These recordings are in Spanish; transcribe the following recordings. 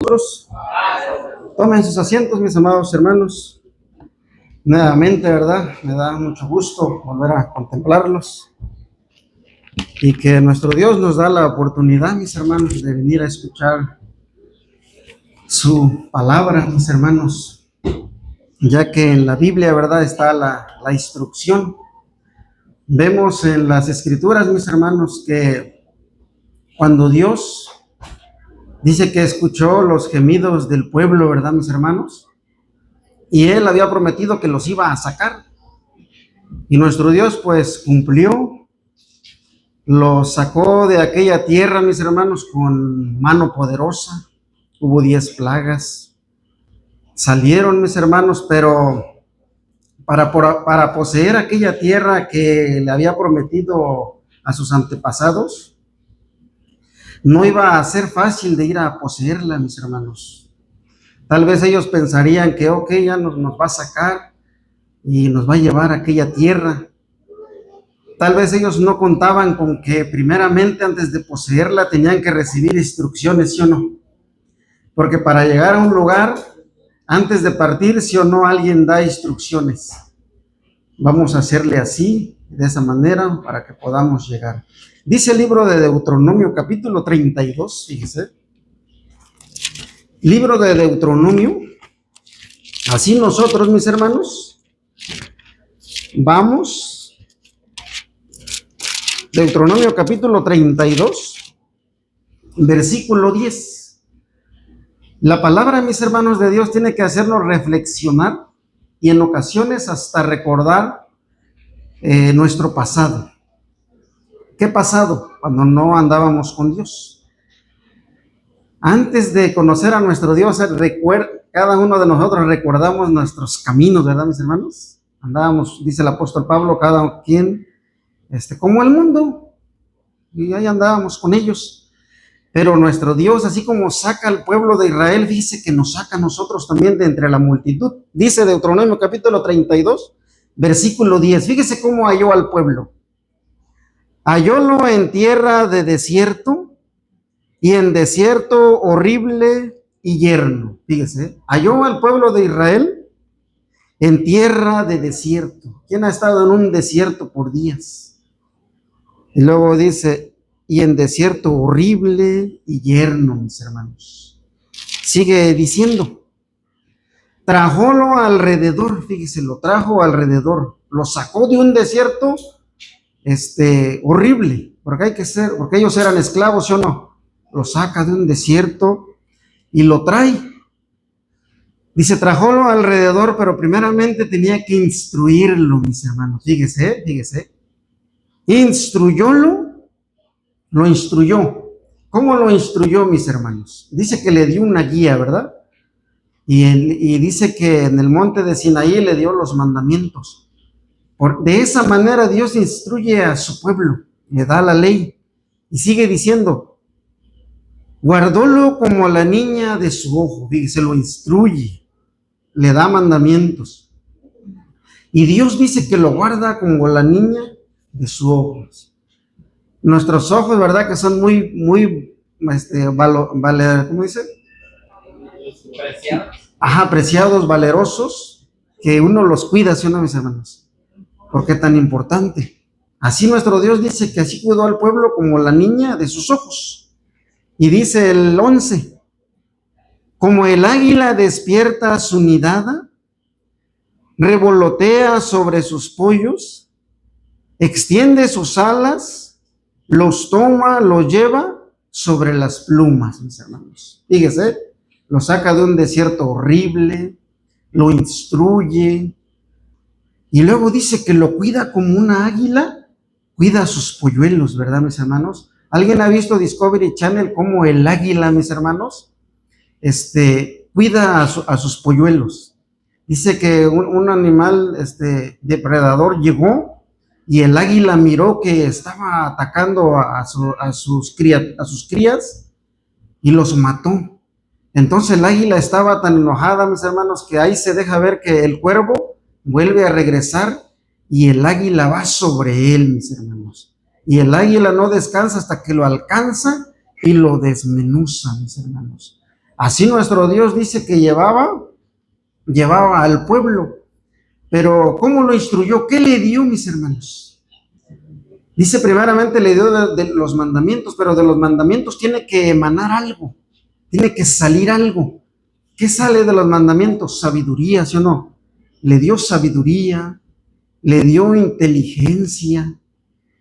Nosotros tomen sus asientos, mis amados hermanos. Nuevamente, ¿verdad? Me da mucho gusto volver a contemplarlos y que nuestro Dios nos da la oportunidad, mis hermanos, de venir a escuchar su palabra, mis hermanos, ya que en la Biblia, ¿verdad?, está la instrucción. Vemos en las Escrituras, mis hermanos, que cuando Dios dice que escuchó los gemidos del pueblo, ¿verdad, mis hermanos? Y Él había prometido que los iba a sacar. Y nuestro Dios, pues, cumplió. Los sacó de aquella tierra, mis hermanos, con mano poderosa. Hubo 10 plagas. Salieron, mis hermanos, pero para poseer aquella tierra que le había prometido a sus antepasados, no iba a ser fácil de ir a poseerla, mis hermanos. Tal vez ellos pensarían que, ok, ya nos va a sacar y nos va a llevar a aquella tierra. Tal vez ellos no contaban con que primeramente antes de poseerla tenían que recibir instrucciones, ¿sí o no? Porque para llegar a un lugar, antes de partir, ¿sí o no? Alguien da instrucciones. Vamos a hacerle así, de esa manera, para que podamos llegar. Dice el libro de Deuteronomio, capítulo 32, fíjese. Libro de Deuteronomio. Así nosotros, mis hermanos, vamos. Deuteronomio, capítulo 32, versículo 10. La palabra, mis hermanos de Dios, tiene que hacernos reflexionar y en ocasiones hasta recordar nuestro pasado. ¿Qué pasado? Cuando no andábamos con Dios. Antes de conocer a nuestro Dios, cada uno de nosotros recordamos nuestros caminos, ¿verdad, mis hermanos? Andábamos, dice el apóstol Pablo, cada quien como el mundo, y ahí andábamos con ellos. Pero nuestro Dios, así como saca al pueblo de Israel, dice que nos saca a nosotros también de entre la multitud. Dice Deuteronomio capítulo 32, versículo 10. Fíjese cómo halló al pueblo. Hallólo en tierra de desierto y en desierto horrible y yermo. Fíjese, halló al pueblo de Israel en tierra de desierto. ¿Quién ha estado en un desierto por días? Y luego dice, y en desierto horrible y yermo, mis hermanos. Sigue diciendo, trajólo alrededor, fíjese, lo trajo alrededor, lo sacó de un desierto horrible, porque ellos eran esclavos, ¿sí o no? Lo saca de un desierto y lo trae. Dice, trajólo alrededor, pero primeramente tenía que instruirlo, mis hermanos. Fíjese. Lo instruyó. ¿Cómo lo instruyó, mis hermanos? Dice que le dio una guía, ¿verdad? Y dice que en el monte de Sinaí le dio los mandamientos. De esa manera Dios instruye a su pueblo, le da la ley. Y sigue diciendo, guardólo como la niña de su ojo. Fíjese, lo instruye, le da mandamientos. Y Dios dice que lo guarda como la niña de su ojo. Nuestros ojos, ¿verdad? Que son muy, ¿cómo dice? Preciados. Ajá, preciados, valerosos, que uno los cuida, ¿sí o no, mis hermanos? ¿Por qué tan importante? Así nuestro Dios dice que así cuidó al pueblo como la niña de sus ojos. Y dice el 11, como el águila despierta su nidada, revolotea sobre sus pollos, extiende sus alas, los toma, los lleva sobre las plumas, mis hermanos. Fíjese, lo saca de un desierto horrible, lo instruye, y luego dice que lo cuida como una águila, cuida a sus polluelos, ¿verdad, mis hermanos? ¿Alguien ha visto Discovery Channel cómo el águila, mis hermanos, cuida a sus polluelos? Dice que un animal depredador llegó y el águila miró que estaba atacando a sus crías y los mató. Entonces el águila estaba tan enojada, mis hermanos, que ahí se deja ver que el cuervo vuelve a regresar y el águila va sobre él, mis hermanos. Y el águila no descansa hasta que lo alcanza y lo desmenuza, mis hermanos. Así nuestro Dios dice que llevaba al pueblo. Pero ¿cómo lo instruyó? ¿Qué le dio, mis hermanos? Dice primeramente le dio de los mandamientos, pero de los mandamientos tiene que emanar algo, tiene que salir algo. ¿Qué sale de los mandamientos? Sabiduría, ¿sí o no? Le dio sabiduría, le dio inteligencia,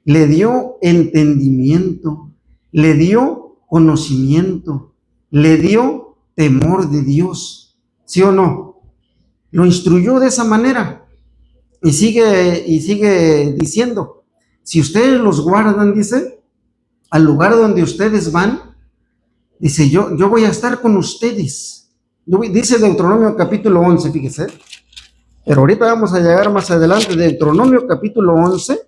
le dio entendimiento, le dio conocimiento, le dio temor de Dios, ¿sí o no? Lo instruyó de esa manera y sigue diciendo, si ustedes los guardan, dice, al lugar donde ustedes van, dice, yo voy a estar con ustedes. Dice Deuteronomio capítulo 11, fíjese, pero ahorita vamos a llegar más adelante. Deuteronomio capítulo 11,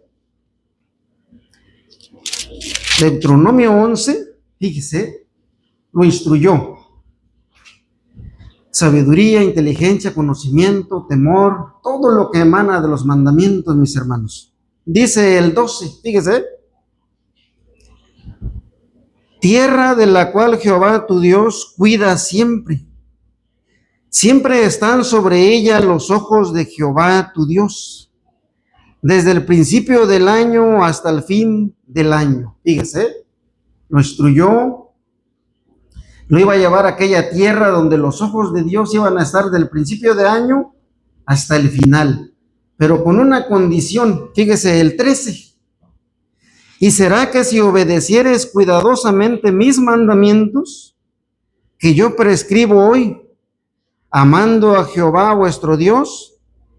Deuteronomio 11, fíjese, lo instruyó. Sabiduría, inteligencia, conocimiento, temor, todo lo que emana de los mandamientos, mis hermanos. Dice el 12, fíjese, tierra de la cual Jehová tu Dios cuida siempre. Siempre están sobre ella los ojos de Jehová tu Dios, desde el principio del año hasta el fin del año. Fíjese, lo instruyó, lo iba a llevar a aquella tierra donde los ojos de Dios iban a estar del principio de año hasta el final, pero con una condición, fíjese, el 13. Y será que si obedecieres cuidadosamente mis mandamientos, que yo prescribo hoy, amando a Jehová vuestro Dios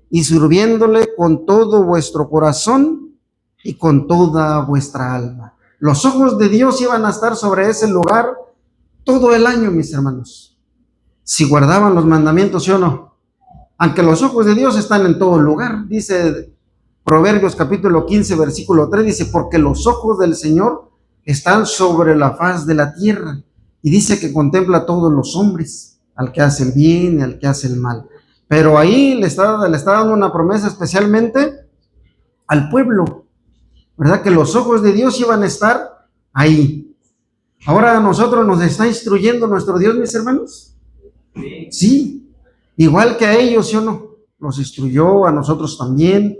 y sirviéndole con todo vuestro corazón y con toda vuestra alma. Los ojos de Dios iban a estar sobre ese lugar todo el año, mis hermanos, si guardaban los mandamientos, ¿sí o no? Aunque los ojos de Dios están en todo lugar, dice Proverbios capítulo 15, versículo 3, dice, porque los ojos del Señor están sobre la faz de la tierra, y dice que contempla a todos los hombres, al que hace el bien y al que hace el mal. Pero ahí le está dando una promesa especialmente al pueblo, ¿verdad? Que los ojos de Dios iban a estar ahí. Ahora a nosotros nos está instruyendo nuestro Dios, mis hermanos. Sí, igual que a ellos, ¿sí o no? Los instruyó a nosotros también.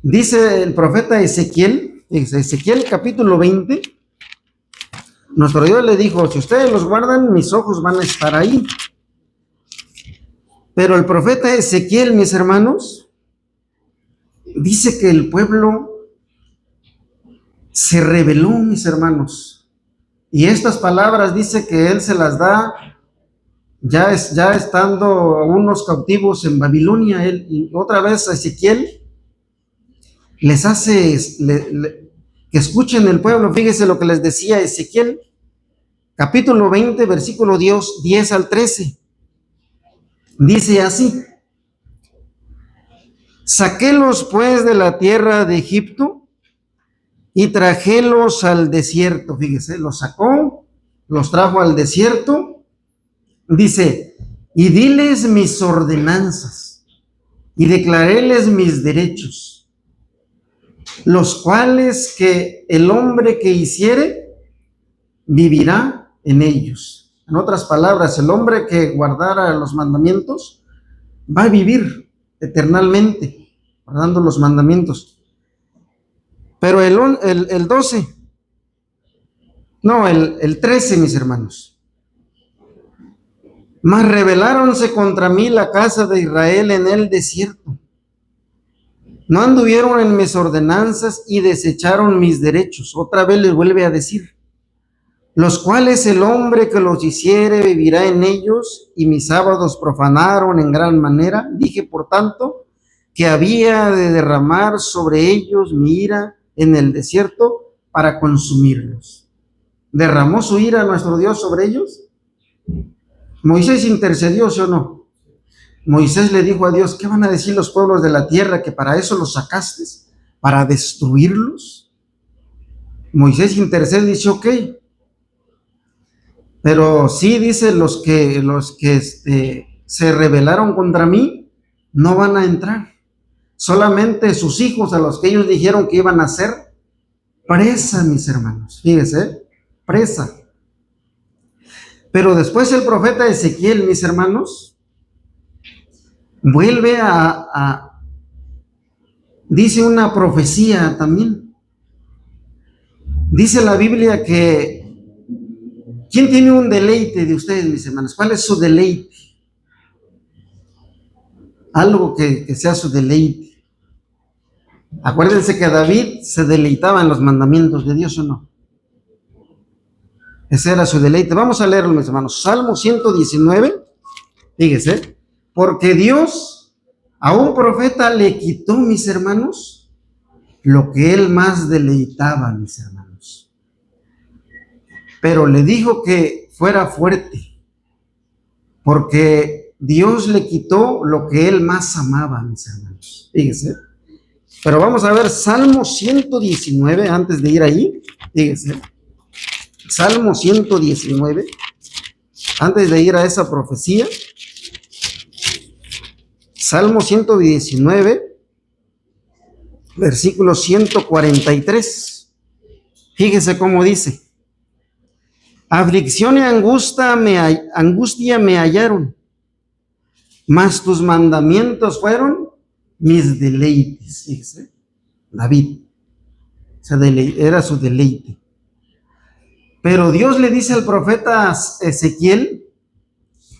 Dice el profeta Ezequiel, Ezequiel capítulo 20, nuestro Dios le dijo, si ustedes los guardan, mis ojos van a estar ahí. Pero el profeta Ezequiel, mis hermanos, dice que el pueblo se rebeló, mis hermanos. Y estas palabras dice que él se las da ya estando unos cautivos en Babilonia. Y otra vez a Ezequiel les hace que escuchen el pueblo. Fíjese lo que les decía Ezequiel, capítulo 20, versículo 10 al 13. Dice así, saquélos pues de la tierra de Egipto y trajélos al desierto. Fíjese, los sacó, los trajo al desierto. Dice, y diles mis ordenanzas y declaréles mis derechos, los cuales que el hombre que hiciere vivirá en ellos. En otras palabras, el hombre que guardara los mandamientos va a vivir eternamente guardando los mandamientos. Pero el 12, no, el 13, mis hermanos. Mas rebeláronse contra mí la casa de Israel en el desierto. No anduvieron en mis ordenanzas y desecharon mis derechos. Otra vez les vuelve a decir, los cuales el hombre que los hiciere vivirá en ellos, y mis sábados profanaron en gran manera. Dije, por tanto, que había de derramar sobre ellos mi ira en el desierto para consumirlos. ¿Derramó su ira nuestro Dios sobre ellos? Moisés intercedió, ¿sí o no? Moisés le dijo a Dios, ¿qué van a decir los pueblos de la tierra? ¿Que para eso los sacaste? ¿Para destruirlos? Moisés intercede y dice, ok. Pero sí, dice, los que se rebelaron contra mí no van a entrar. Solamente sus hijos, a los que ellos dijeron que iban a ser presa, mis hermanos. Fíjese, presa. Pero después el profeta Ezequiel, mis hermanos, vuelve dice una profecía también. Dice la Biblia que, ¿quién tiene un deleite de ustedes, mis hermanos? ¿Cuál es su deleite? Algo que sea su deleite. Acuérdense que David se deleitaba en los mandamientos de Dios, ¿o no? Ese era su deleite. Vamos a leerlo, mis hermanos. Salmo 119, fíjese, porque Dios a un profeta le quitó, mis hermanos, lo que él más deleitaba, mis hermanos. Pero le dijo que fuera fuerte, porque Dios le quitó lo que él más amaba, mis hermanos. Fíjese. Pero vamos a ver Salmo 119, antes de ir ahí, fíjese. Salmo 119, antes de ir a esa profecía. Salmo 119, versículo 143. Fíjese cómo dice: aflicción y angustia me hallaron, mas tus mandamientos fueron mis deleites. Fíjese, David, era su deleite. Pero Dios le dice al profeta Ezequiel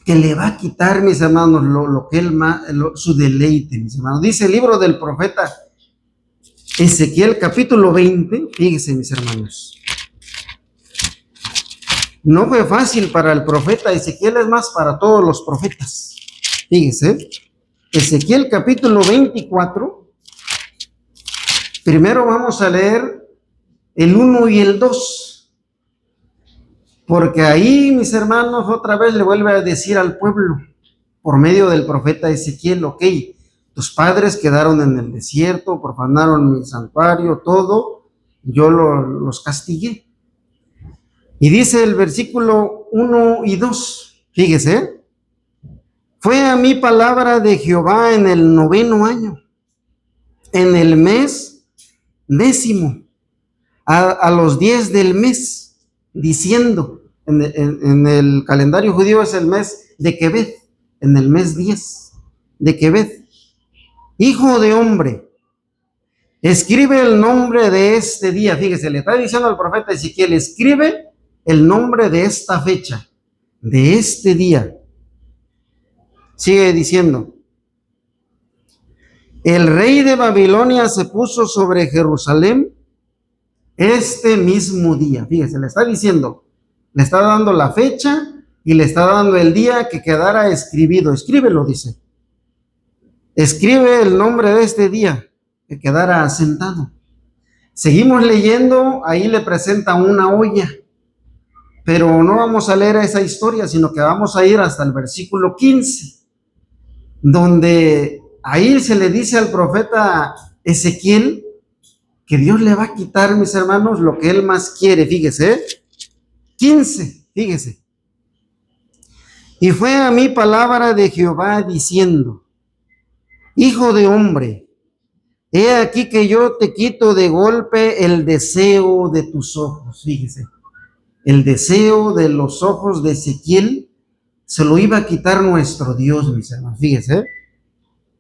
que le va a quitar, mis hermanos, lo que él su deleite, mis hermanos. Dice el libro del profeta Ezequiel, capítulo 20, fíjense, mis hermanos. No fue fácil para el profeta Ezequiel, es más, para todos los profetas. Fíjese, Ezequiel capítulo 24. Primero vamos a leer el 1 y el 2. Porque ahí, mis hermanos, otra vez le vuelve a decir al pueblo, por medio del profeta Ezequiel: ok, tus padres quedaron en el desierto, profanaron mi santuario, todo, yo los castigué. Y dice el versículo 1 y 2, fíjese: fue a mí palabra de Jehová en el 9º año, en el mes 10º, a los 10 del mes, diciendo, en el calendario judío es el mes de Quebet, en el mes 10 de Quebet: hijo de hombre, escribe el nombre de este día. Fíjese, le está diciendo al profeta Ezequiel: escribe el nombre de esta fecha, de este día. Sigue diciendo: el rey de Babilonia se puso sobre Jerusalén este mismo día. Fíjese, le está diciendo, le está dando la fecha y le está dando el día que quedara escribido. Escríbelo, dice. Escribe el nombre de este día que quedara asentado. Seguimos leyendo, ahí le presenta una olla, pero no vamos a leer esa historia, sino que vamos a ir hasta el versículo 15, donde ahí se le dice al profeta Ezequiel que Dios le va a quitar, mis hermanos, lo que él más quiere. Fíjese, 15, fíjese: y fue a mí palabra de Jehová diciendo: hijo de hombre, he aquí que yo te quito de golpe el deseo de tus ojos. Fíjese, el deseo de los ojos de Ezequiel se lo iba a quitar nuestro Dios, mis hermanos. Fíjese,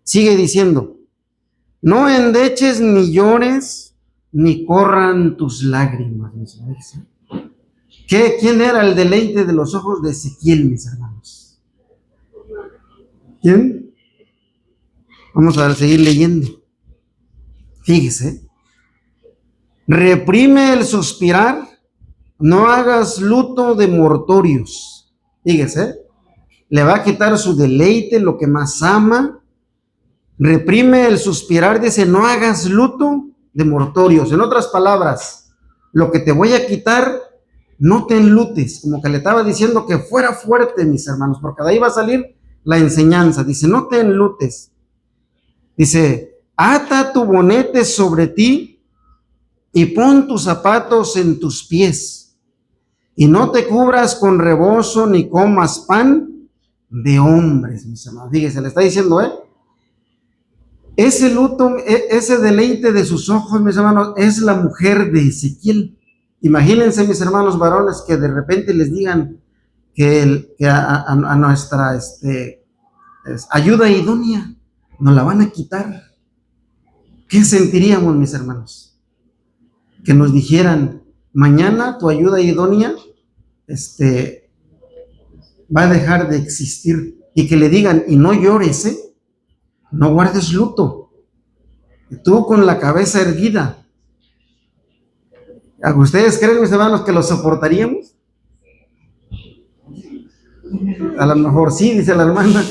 sigue diciendo: no endeches ni llores, ni corran tus lágrimas, mis hermanos. ¿Quién era el deleite de los ojos de Ezequiel, mis hermanos? ¿Quién? Vamos a seguir leyendo. Fíjese: reprime el suspirar, no hagas luto de mortorios. Fíjese, le va a quitar su deleite, lo que más ama. Reprime el suspirar, dice: no hagas luto de mortorios. En otras palabras, lo que te voy a quitar, no te enlutes. Como que le estaba diciendo que fuera fuerte, mis hermanos, porque de ahí va a salir la enseñanza. Dice: no te enlutes. Dice: ata tu bonete sobre ti y pon tus zapatos en tus pies, y no te cubras con rebozo ni comas pan de hombres, mis hermanos. Fíjese, le está diciendo, ese luto, ese deleite de sus ojos, mis hermanos, es la mujer de Ezequiel. Imagínense, mis hermanos varones, que de repente les digan que a nuestra ayuda idónea nos la van a quitar. ¿Qué sentiríamos, mis hermanos? Que nos dijeran, mañana tu ayuda idónea va a dejar de existir, y que le digan, y no llores, no guardes luto, tú con la cabeza erguida. ¿Ustedes creen, mis hermanos, que lo soportaríamos? A lo mejor sí, dice la hermana.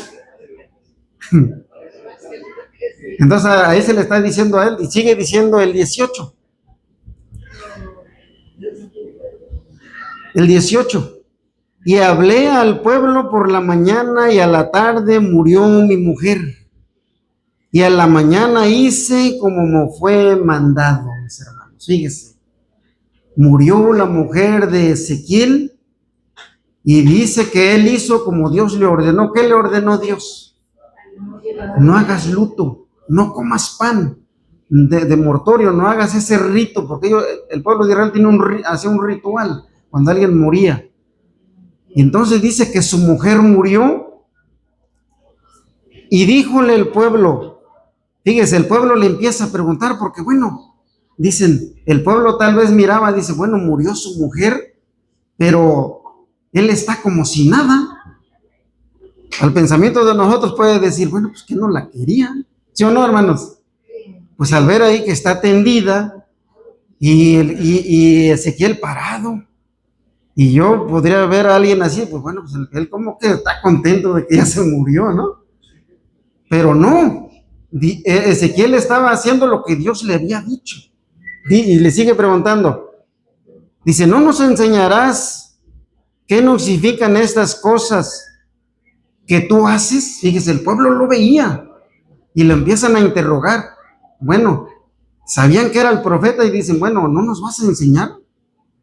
Entonces ahí se le está diciendo a él, y sigue diciendo el 18. El 18. Y hablé al pueblo por la mañana, y a la tarde murió mi mujer. Y a la mañana hice como me fue mandado, mis hermanos. Fíjese, murió la mujer de Ezequiel, y dice que él hizo como Dios le ordenó. ¿Qué le ordenó Dios? No hagas luto, no comas pan de mortorio, no hagas ese rito, porque el pueblo de Israel hacía un ritual cuando alguien moría. Y entonces dice que su mujer murió, y díjole el pueblo, fíjese, el pueblo le empieza a preguntar, porque bueno, dicen, el pueblo tal vez miraba, dice, bueno, murió su mujer, pero él está como si nada. Al pensamiento de nosotros puede decir, bueno, pues que no la querían, ¿sí o no, hermanos? Pues al ver ahí que está tendida, y Ezequiel parado, y yo podría ver a alguien así, pues bueno, pues él como que está contento de que ya se murió, ¿no? Pero no, Ezequiel estaba haciendo lo que Dios le había dicho. Y le sigue preguntando, dice, ¿no nos enseñarás qué nos significan estas cosas que tú haces? Fíjese, el pueblo lo veía y lo empiezan a interrogar. Bueno, sabían que era el profeta y dicen, bueno, ¿no nos vas a enseñar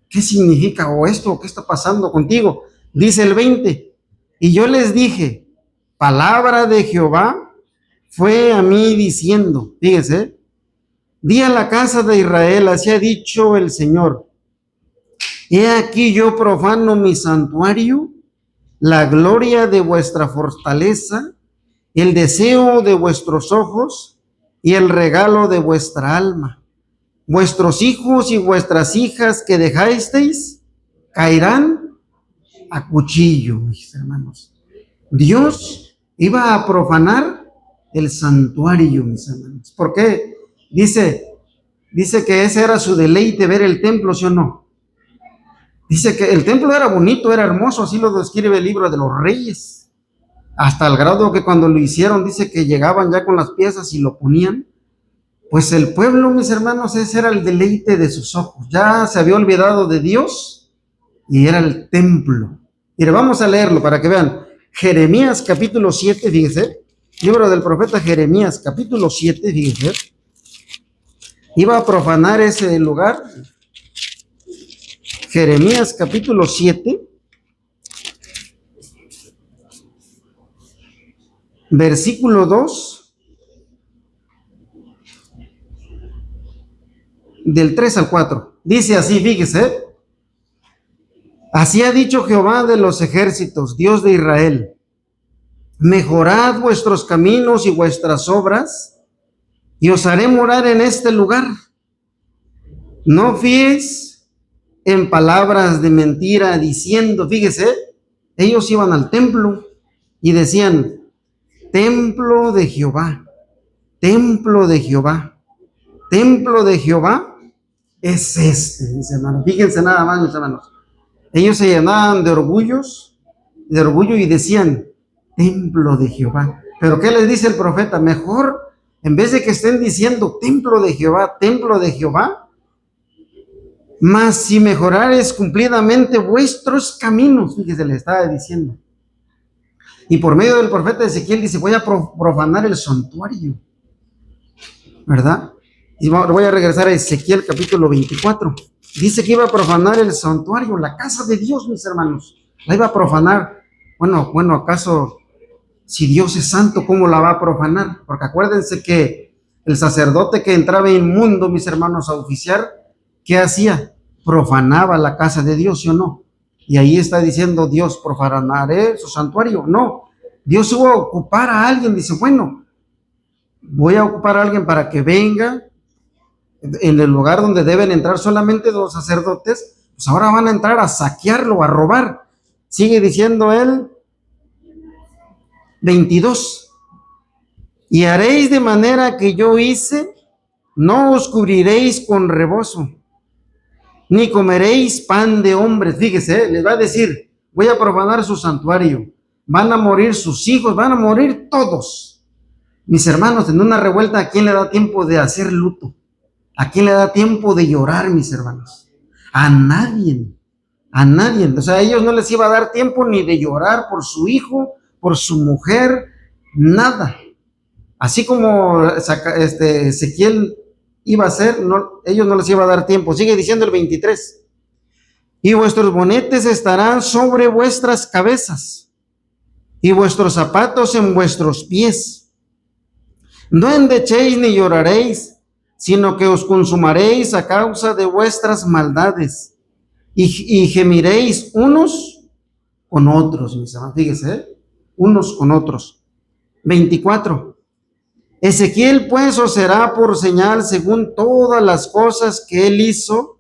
qué significa o esto, o qué está pasando contigo? Dice el 20, y yo les dije, palabra de Jehová fue a mí diciendo, fíjese, di a la casa de Israel, así ha dicho el Señor, he aquí yo profano mi santuario, la gloria de vuestra fortaleza, el deseo de vuestros ojos y el regalo de vuestra alma. Vuestros hijos y vuestras hijas que dejasteis caerán a cuchillo, mis hermanos. Dios iba a profanar el santuario, mis hermanos. ¿Por qué? Dice que ese era su deleite, ver el templo, ¿sí o no? Dice que el templo era bonito, era hermoso, así lo describe el libro de los Reyes. Hasta el grado que cuando lo hicieron, dice que llegaban ya con las piezas y lo ponían. Pues el pueblo, mis hermanos, ese era el deleite de sus ojos. Ya se había olvidado de Dios y era el templo. Mire, vamos a leerlo para que vean. Jeremías capítulo 7, fíjese. Libro del profeta Jeremías capítulo 7, fíjese. Iba a profanar ese lugar. Jeremías capítulo 7. Versículo 2. Del 3 al 4. Dice así, fíjese. Así ha dicho Jehová de los ejércitos, Dios de Israel. Mejorad vuestros caminos y vuestras obras, y os haré morar en este lugar. No fiéis en palabras de mentira, diciendo, fíjese, ellos iban al templo y decían, templo de Jehová, templo de Jehová, templo de Jehová es mis hermanos. Fíjense nada más, mis hermanos. Ellos se llenaban de orgullo y decían, templo de Jehová. Pero ¿qué les dice el profeta? Mejor, en vez de que estén diciendo templo de Jehová, mas si mejorares cumplidamente vuestros caminos, fíjese, le estaba diciendo. Y por medio del profeta Ezequiel dice, voy a profanar el santuario, ¿verdad? Y voy a regresar a Ezequiel capítulo 24. Dice que iba a profanar el santuario, la casa de Dios, mis hermanos. La iba a profanar. Bueno, ¿acaso si Dios es santo, cómo la va a profanar? Porque acuérdense que el sacerdote que entraba inmundo, mis hermanos, a oficiar, ¿qué hacía? Profanaba la casa de Dios, ¿sí o no? Y ahí está diciendo Dios, profanaré su santuario. No, Dios iba a ocupar a alguien. Dice, bueno, voy a ocupar a alguien para que venga en el lugar donde deben entrar solamente los sacerdotes. Pues ahora van a entrar a saquearlo, a robar. Sigue diciendo él, 22. Y haréis de manera que yo hice, no os cubriréis con rebozo, ni comeréis pan de hombres. Fíjese, les va a decir, voy a profanar su santuario, van a morir sus hijos, van a morir todos. Mis hermanos, en una revuelta, ¿a quién le da tiempo de hacer luto? ¿A quién le da tiempo de llorar, mis hermanos? A nadie, a nadie. O sea, a ellos no les iba a dar tiempo ni de llorar por su hijo, por su mujer, nada. Así como Ezequiel iba a hacer, no, ellos no les iba a dar tiempo. Sigue diciendo el 23. Y vuestros bonetes estarán sobre vuestras cabezas, y vuestros zapatos en vuestros pies. No endechéis ni lloraréis, sino que os consumaréis a causa de vuestras maldades, y gemiréis unos con otros, mis hermanos. Fíjese, unos con otros. 24. Ezequiel pues os será por señal según todas las cosas que él hizo,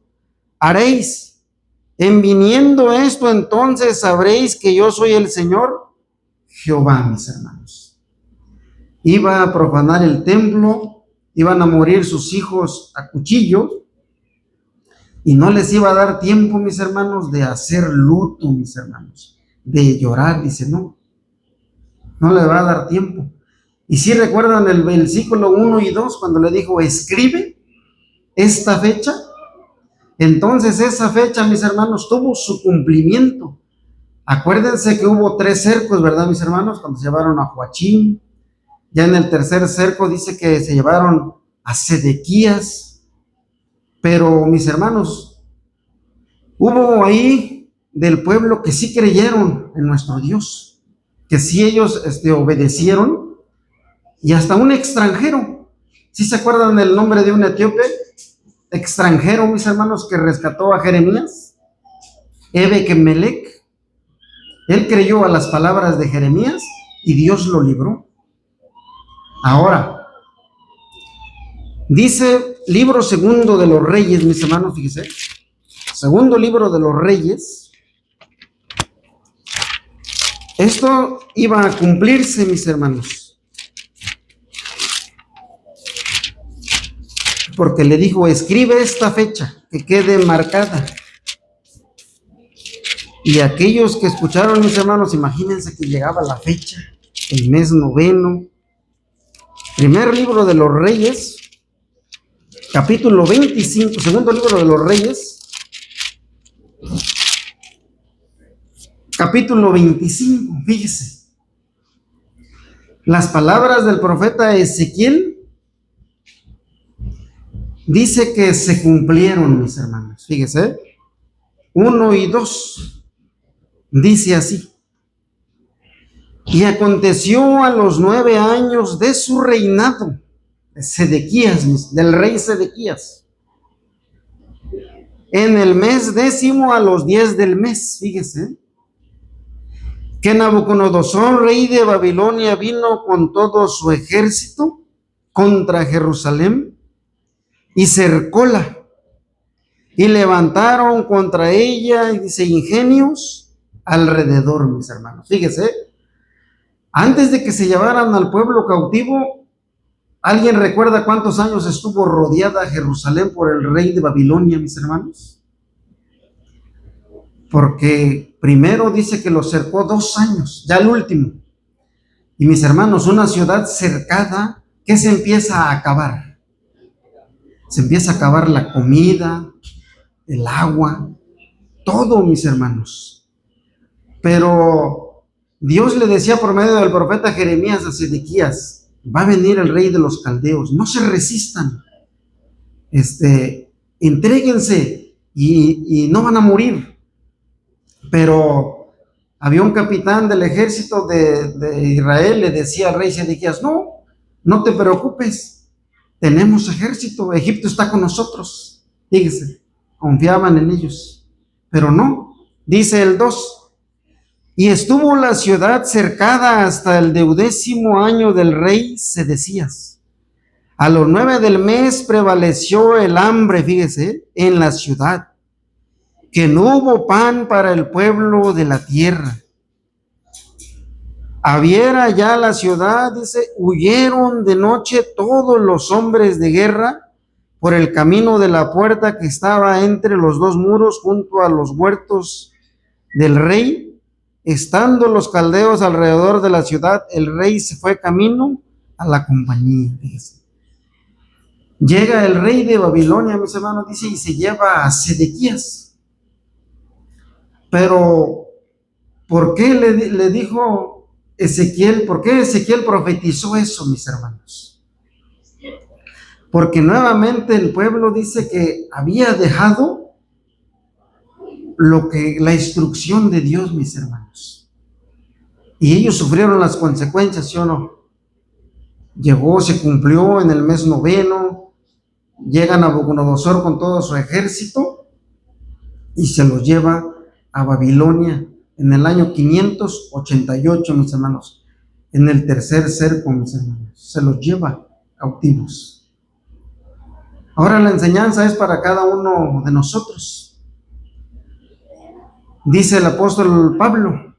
haréis. En viniendo esto, entonces sabréis que yo soy el Señor Jehová, mis hermanos. Iba a profanar el templo, iban a morir sus hijos a cuchillo, y no les iba a dar tiempo, mis hermanos, de hacer luto, mis hermanos, de llorar. Dice, no le va a dar tiempo. Y si recuerdan el versículo 1 y 2, cuando le dijo, escribe esta fecha, entonces esa fecha, mis hermanos, tuvo su cumplimiento. Acuérdense que hubo 3 cercos, ¿verdad, mis hermanos? Cuando se llevaron a Joachim. Ya en el tercer cerco dice que se llevaron a Sedequías. Pero, mis hermanos, hubo ahí del pueblo que sí creyeron en nuestro Dios, que sí ellos obedecieron. Y hasta un extranjero, ¿sí se acuerdan del nombre de un etíope? Extranjero, mis hermanos, que rescató a Jeremías, Ebekemelec. Él creyó a las palabras de Jeremías y Dios lo libró. Ahora, dice libro segundo de los Reyes, mis hermanos, fíjense, segundo libro de los Reyes. Esto iba a cumplirse, mis hermanos, porque le dijo, escribe esta fecha, que quede marcada. Y aquellos que escucharon, mis hermanos, imagínense que llegaba la fecha, el mes noveno. Primer libro de los Reyes, capítulo 25, segundo libro de los Reyes, capítulo 25, fíjese. Las palabras del profeta Ezequiel dice que se cumplieron, mis hermanos. Fíjese, 1 y 2, dice así. Y aconteció a los 9 años de su reinado, de Sedequías, del rey Sedequías, en el mes 10 a los 10 del mes, fíjese, que Nabucodonosor, rey de Babilonia, vino con todo su ejército contra Jerusalén y cercóla, y levantaron contra ella, dice, ingenios alrededor, mis hermanos. Fíjese, antes de que se llevaran al pueblo cautivo, ¿alguien recuerda cuántos años estuvo rodeada Jerusalén por el rey de Babilonia, mis hermanos? Porque primero dice que lo cercó 2 años, ya el último. Y mis hermanos, una ciudad cercada, ¿qué se empieza a acabar? Se empieza a acabar la comida, el agua, todo, mis hermanos. Pero Dios le decía por medio del profeta Jeremías a Sedequías, va a venir el rey de los caldeos, no se resistan, entréguense y no van a morir. Pero había un capitán del ejército de Israel, le decía al rey Sedequías, no te preocupes, tenemos ejército, Egipto está con nosotros. Fíjese, confiaban en ellos, pero no, Dice el 2: y estuvo la ciudad cercada hasta el 12º año del rey Sedecías. A los 9 del mes prevaleció el hambre, fíjese, en la ciudad, que no hubo pan para el pueblo de la tierra. Abriera ya la ciudad, dice, huyeron de noche todos los hombres de guerra por el camino de la puerta que estaba entre los dos muros junto a los huertos del rey. Estando los caldeos alrededor de la ciudad, el rey se fue camino a la compañía. Fíjese. Llega el rey de Babilonia, mis hermanos, dice, y se lleva a Sedequías. Pero, ¿por qué le dijo Ezequiel? ¿Por qué Ezequiel profetizó eso, mis hermanos? Porque nuevamente el pueblo dice que había dejado la instrucción de Dios, mis hermanos. Y ellos sufrieron las consecuencias, ¿sí o no? Llegó, se cumplió en el mes 9, llega Nabucodonosor con todo su ejército y se los lleva a Babilonia en el año 588, mis hermanos, en el tercer cerco, mis hermanos, se los lleva cautivos. Ahora la enseñanza es para cada uno de nosotros. Dice el apóstol Pablo,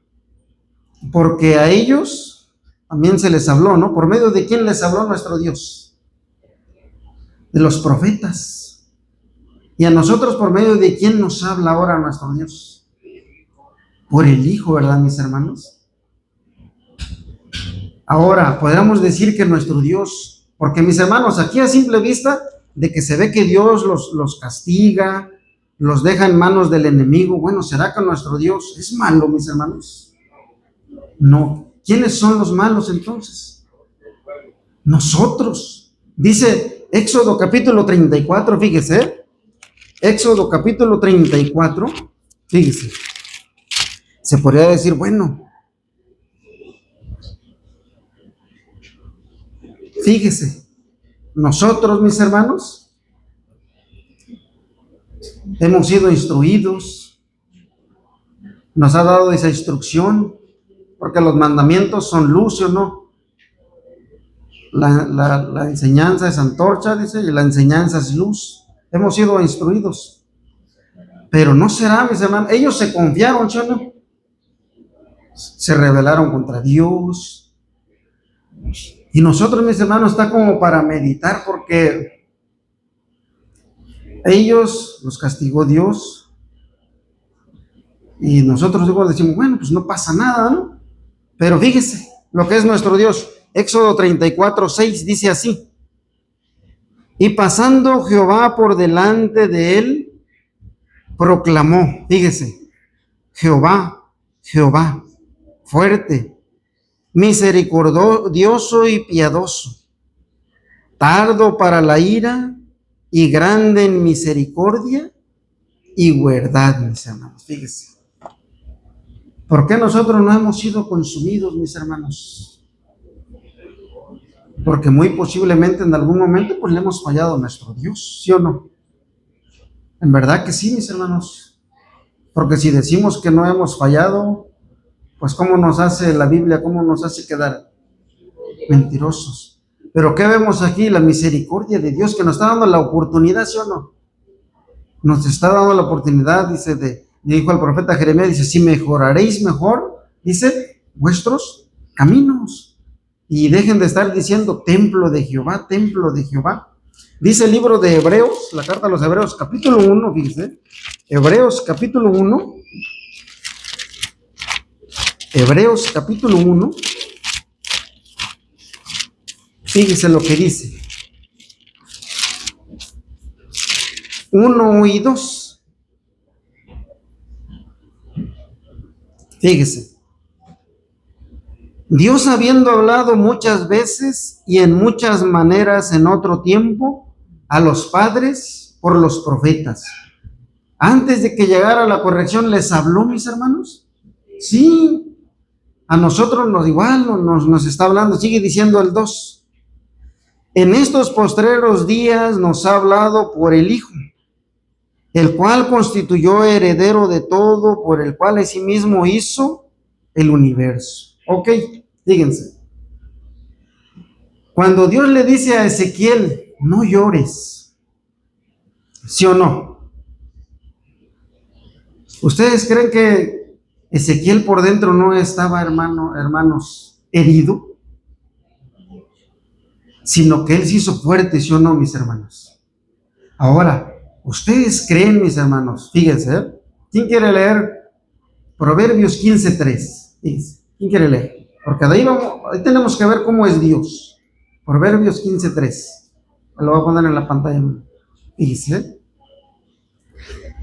porque a ellos también se les habló, ¿no? ¿Por medio de quién les habló nuestro Dios? De los profetas. Y a nosotros, ¿por medio de quién nos habla ahora nuestro Dios? Por el Hijo, ¿verdad, mis hermanos? Ahora, podríamos decir que nuestro Dios, porque mis hermanos, aquí a simple vista, de que se ve que Dios los castiga, los deja en manos del enemigo. Bueno, ¿será que nuestro Dios es malo, mis hermanos? No. ¿Quiénes son los malos entonces? Nosotros. Dice Éxodo capítulo 34, fíjese. Éxodo capítulo 34, fíjese. Se podría decir, bueno, fíjese, nosotros, mis hermanos, hemos sido instruidos, nos ha dado esa instrucción, porque los mandamientos son luz, ¿o no? La enseñanza es antorcha, dice, y la enseñanza es luz. Hemos sido instruidos. Pero no será, mis hermanos, ellos se confiaron, ¿sí o no? Se rebelaron contra Dios. Y nosotros, mis hermanos, está como para meditar, porque ellos los castigó Dios. Y nosotros igual decimos, bueno, pues no pasa nada, ¿no? Pero fíjese lo que es nuestro Dios. Éxodo 34, 6 dice así: y pasando Jehová por delante de él, proclamó, fíjese, Jehová, Jehová, fuerte, misericordioso y piadoso, tardo para la ira y grande en misericordia y verdad, mis hermanos. Fíjese. ¿Por qué nosotros no hemos sido consumidos, mis hermanos? Porque muy posiblemente en algún momento pues le hemos fallado a nuestro Dios, ¿sí o no? En verdad que sí, mis hermanos. Porque si decimos que no hemos fallado, pues ¿cómo nos hace la Biblia? ¿Cómo nos hace quedar mentirosos? Pero ¿qué vemos aquí? La misericordia de Dios que nos está dando la oportunidad, ¿sí o no? Nos está dando la oportunidad, dice, dijo el profeta Jeremías, dice, si mejoraréis mejor, dice, vuestros caminos. Y dejen de estar diciendo templo de Jehová, templo de Jehová. Dice el libro de Hebreos, la carta a los Hebreos, capítulo 1, fíjense, Hebreos capítulo 1, Hebreos capítulo 1, fíjense lo que dice, 1 y 2, fíjese. Dios, habiendo hablado muchas veces y en muchas maneras en otro tiempo a los padres por los profetas, antes de que llegara la corrección, ¿les habló, mis hermanos? Sí, a nosotros nos está hablando. Sigue diciendo el 2. En estos postreros días nos ha hablado por el Hijo, el cual constituyó heredero de todo, por el cual asimismo hizo el universo. Ok, fíjense. Cuando Dios le dice a Ezequiel, no llores, ¿sí o no? ¿Ustedes creen que Ezequiel por dentro no estaba, hermanos, herido? Sino que él se hizo fuerte, ¿sí o no, mis hermanos? Ahora, ¿ustedes creen, mis hermanos? Fíjense, ¿quién quiere leer Proverbios 15:3? ¿Quién quiere leer? Porque de ahí tenemos que ver cómo es Dios. Proverbios 15:3. Lo voy a poner en la pantalla. Dice,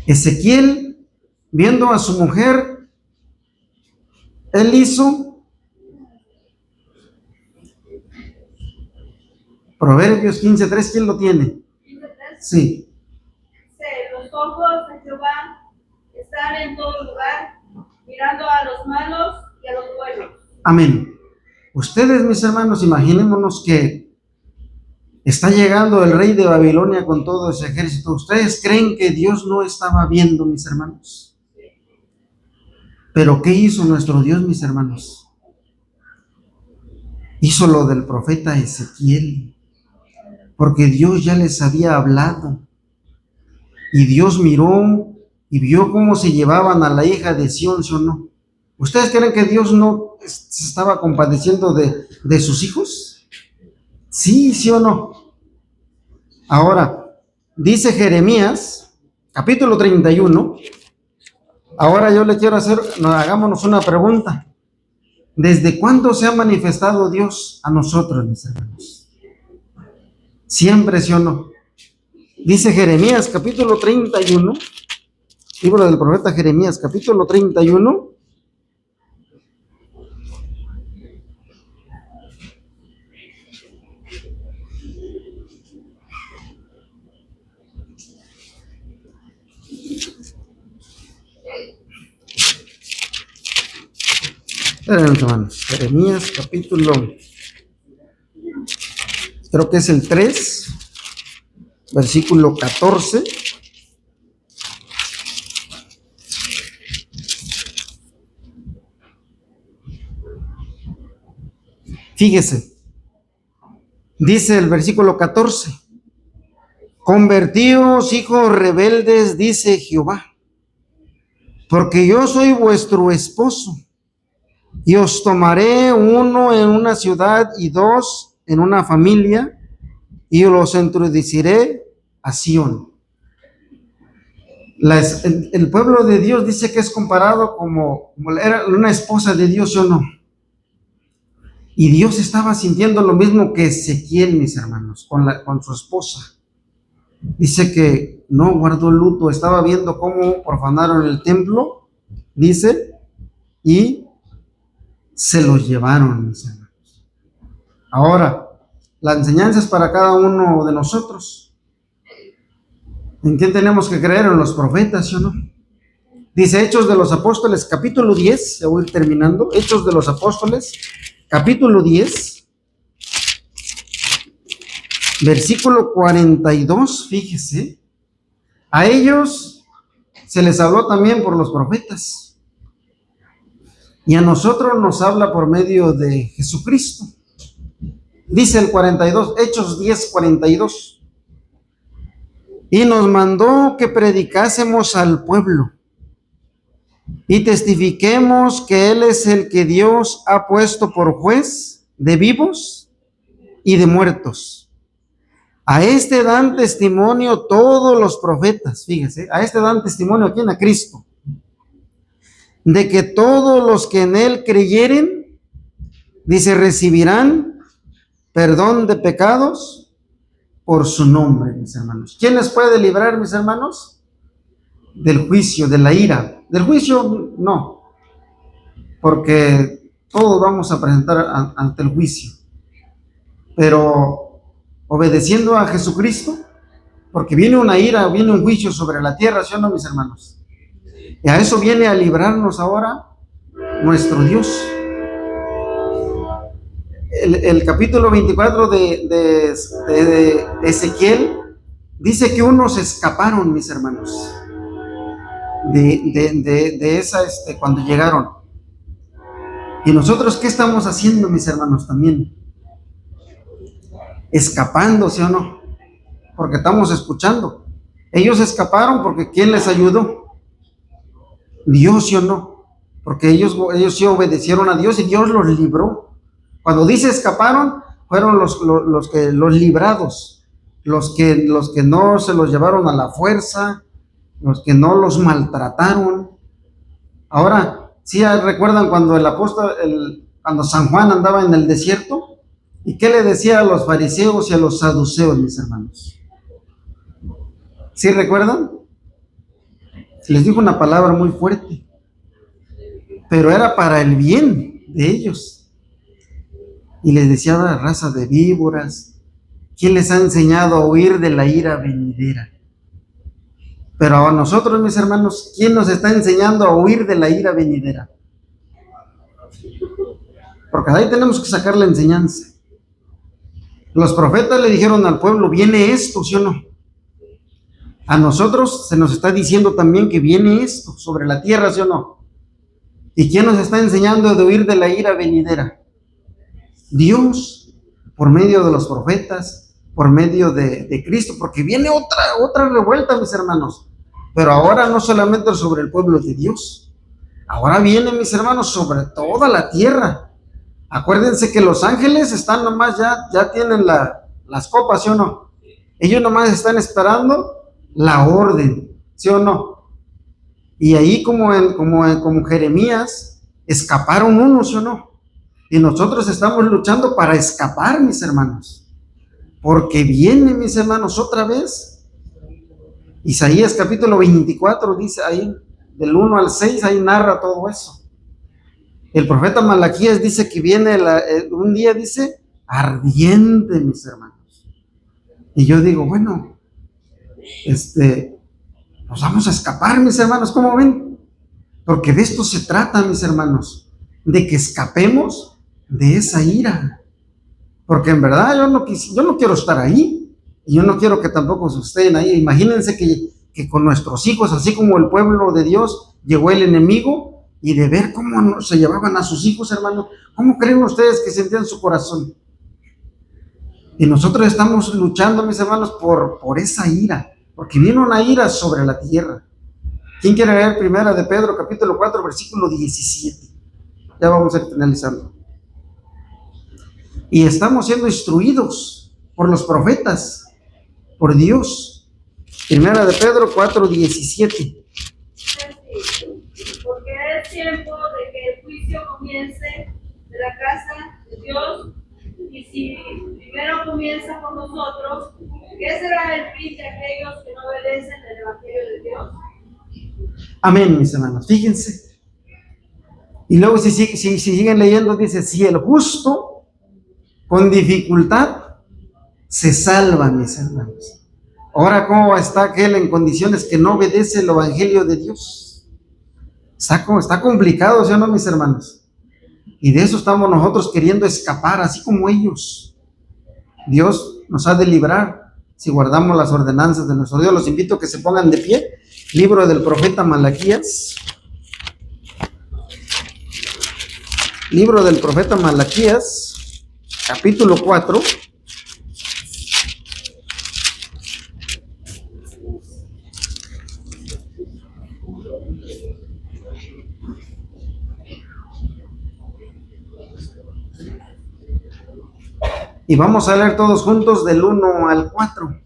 Ezequiel, viendo a su mujer, él hizo, Proverbios 15:3, ¿quién lo tiene? Sí. Los ojos de Jehová están en todo lugar, mirando a los malos y a los buenos. Amén. Ustedes, mis hermanos, imaginémonos que está llegando el rey de Babilonia con todo ese ejército. ¿Ustedes creen que Dios no estaba viendo, mis hermanos? Pero ¿qué hizo nuestro Dios, mis hermanos? Hizo lo del profeta Ezequiel, porque Dios ya les había hablado. Y Dios miró y vio cómo se llevaban a la hija de Sión, ¿sí o no? ¿Ustedes creen que Dios no se estaba compadeciendo de sus hijos? Sí, sí o no. Ahora, dice Jeremías, capítulo 31. Ahora yo le quiero hacer, hagámonos una pregunta. ¿Desde cuándo se ha manifestado Dios a nosotros, mis hermanos? Siempre, ¿sí o no? Dice Jeremías, capítulo 31, libro del profeta Jeremías, capítulo 31. Esperen, hermanos, Jeremías, capítulo, creo que es el 3, versículo 14. Fíjese, dice el versículo 14, convertíos, hijos rebeldes, dice Jehová, porque yo soy vuestro esposo, y os tomaré uno en una ciudad y dos en una familia, y los introduciré a Sión. El pueblo de Dios dice que es comparado como era una esposa de Dios, ¿sí o no? Y Dios estaba sintiendo lo mismo que Ezequiel, mis hermanos, con su esposa. Dice que no guardó luto, estaba viendo cómo profanaron el templo, dice, y se los llevaron, mis hermanos. Ahora, la enseñanza es para cada uno de nosotros. ¿En quién tenemos que creer? ¿En los profetas, sí o no? Dice Hechos de los Apóstoles, capítulo 10, ya voy terminando, Hechos de los Apóstoles, capítulo 10, versículo 42, fíjese, a ellos se les habló también por los profetas, y a nosotros nos habla por medio de Jesucristo. Dice el 42, Hechos 10, 42, y nos mandó que predicásemos al pueblo y testifiquemos que Él es el que Dios ha puesto por juez de vivos y de muertos. A este dan testimonio todos los profetas, fíjese, a este dan testimonio, ¿a quién? A Cristo, de que todos los que en Él creyeren, dice, recibirán perdón de pecados por su nombre, mis hermanos. ¿Quién les puede librar, mis hermanos? Del juicio, de la ira. Del juicio, no, porque todos vamos a presentar ante el juicio. Pero obedeciendo a Jesucristo, porque viene una ira, viene un juicio sobre la tierra, ¿sí o no, mis hermanos? Y a eso viene a librarnos ahora nuestro Dios. El capítulo 24 de Ezequiel dice que unos escaparon, mis hermanos. de esa, cuando llegaron. Y nosotros, ¿qué estamos haciendo, mis hermanos? También escapando, ¿sí o no? Porque estamos escuchando. Ellos escaparon porque ¿quién les ayudó? Dios, ¿sí o no? Porque ellos sí obedecieron a Dios y Dios los libró. Cuando dice escaparon, fueron los librados, los que no se los llevaron a la fuerza, los que no los maltrataron. Ahora, ¿sí recuerdan cuando cuando San Juan andaba en el desierto? ¿Y qué le decía a los fariseos y a los saduceos, mis hermanos? ¿Sí recuerdan? Les dijo una palabra muy fuerte, pero era para el bien de ellos. Y les decía, raza de víboras, ¿quién les ha enseñado a huir de la ira venidera? Pero a nosotros, mis hermanos, ¿quién nos está enseñando a huir de la ira venidera? Porque ahí tenemos que sacar la enseñanza. Los profetas le dijeron al pueblo, viene esto, ¿sí o no? A nosotros se nos está diciendo también que viene esto sobre la tierra, ¿sí o no? ¿Y quién nos está enseñando de huir de la ira venidera? Dios, por medio de los profetas, por medio de Cristo, porque viene otra revuelta, mis hermanos. Pero ahora no solamente sobre el pueblo de Dios, ahora viene, mis hermanos, sobre toda la tierra. Acuérdense que los ángeles están nomás, ya tienen las copas, ¿sí o no? Ellos nomás están esperando la orden, ¿sí o no? Y ahí como Jeremías, escaparon unos, ¿sí o no? Y nosotros estamos luchando para escapar, mis hermanos. Porque viene, mis hermanos, otra vez. Isaías capítulo 24 dice ahí, del 1 al 6, ahí narra todo eso. El profeta Malaquías dice que viene un día, dice, ardiente, mis hermanos. Y yo digo, bueno, nos vamos a escapar, mis hermanos, ¿cómo ven? Porque de esto se trata, mis hermanos, de que escapemos de esa ira. Porque en verdad yo no quiero estar ahí, y yo no quiero que tampoco estén ahí. Imagínense que con nuestros hijos, así como el pueblo de Dios, llegó el enemigo, y de ver cómo se llevaban a sus hijos, hermanos, ¿cómo creen ustedes que sentían su corazón? Y nosotros estamos luchando, mis hermanos, por esa ira, porque viene una ira sobre la tierra. ¿Quién quiere leer primera de Pedro, capítulo 4, versículo 17? Ya vamos a ir finalizando. Y estamos siendo instruidos por los profetas, por Dios. Primera de Pedro 4, 17. Porque es tiempo de que el juicio comience de la casa de Dios, y si primero comienza con nosotros, ¿qué será el fin de aquellos que no obedecen el Evangelio de Dios? Amén, mis hermanos, fíjense. Y luego si siguen leyendo, dice, si el justo con dificultad se salva, mis hermanos. Ahora, ¿cómo está aquel en condiciones que no obedece el Evangelio de Dios? Está complicado, ¿sí o no, mis hermanos? Y de eso estamos nosotros queriendo escapar, así como ellos. Dios nos ha de librar si guardamos las ordenanzas de nuestro Dios. Los invito a que se pongan de pie. Libro del profeta Malaquías. Libro del profeta Malaquías, capítulo 4. Y vamos a leer todos juntos del 1 al 4.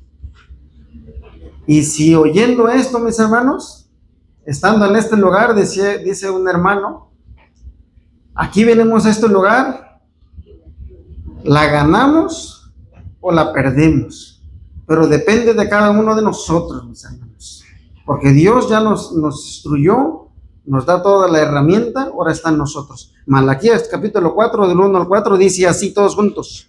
Y si oyendo esto, mis hermanos, estando en este lugar, dice un hermano, aquí venimos a este lugar, la ganamos o la perdemos, pero depende de cada uno de nosotros, mis hermanos, porque Dios ya nos instruyó, nos da toda la herramienta, ahora está en nosotros. Malaquías capítulo 4, del 1 al 4, dice así todos juntos: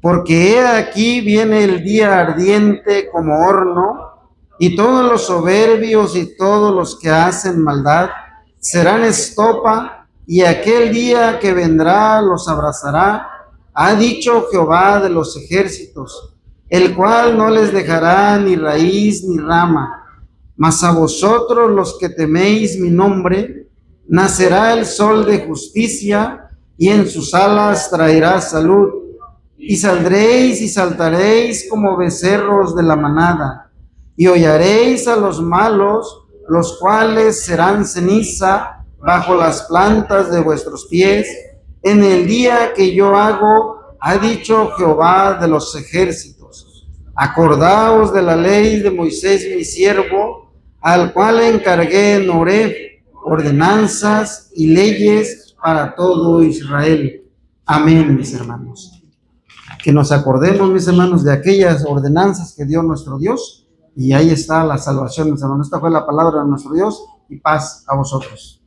porque he aquí viene el día ardiente como horno, y todos los soberbios y todos los que hacen maldad serán estopa, y aquel día que vendrá los abrazará, ha dicho Jehová de los ejércitos, el cual no les dejará ni raíz ni rama, Mas a vosotros los que teméis mi nombre, nacerá el sol de justicia, y en sus alas traerá salud. Y saldréis y saltaréis como becerros de la manada, y hollaréis a los malos, los cuales serán ceniza bajo las plantas de vuestros pies, en el día que yo hago, ha dicho Jehová de los ejércitos. Acordaos de la ley de Moisés mi siervo, al cual encargué en Horeb ordenanzas y leyes para todo Israel. Amén, mis hermanos. Que nos acordemos, mis hermanos, de aquellas ordenanzas que dio nuestro Dios, y ahí está la salvación, mis hermanos. Esta fue la palabra de nuestro Dios, y paz a vosotros.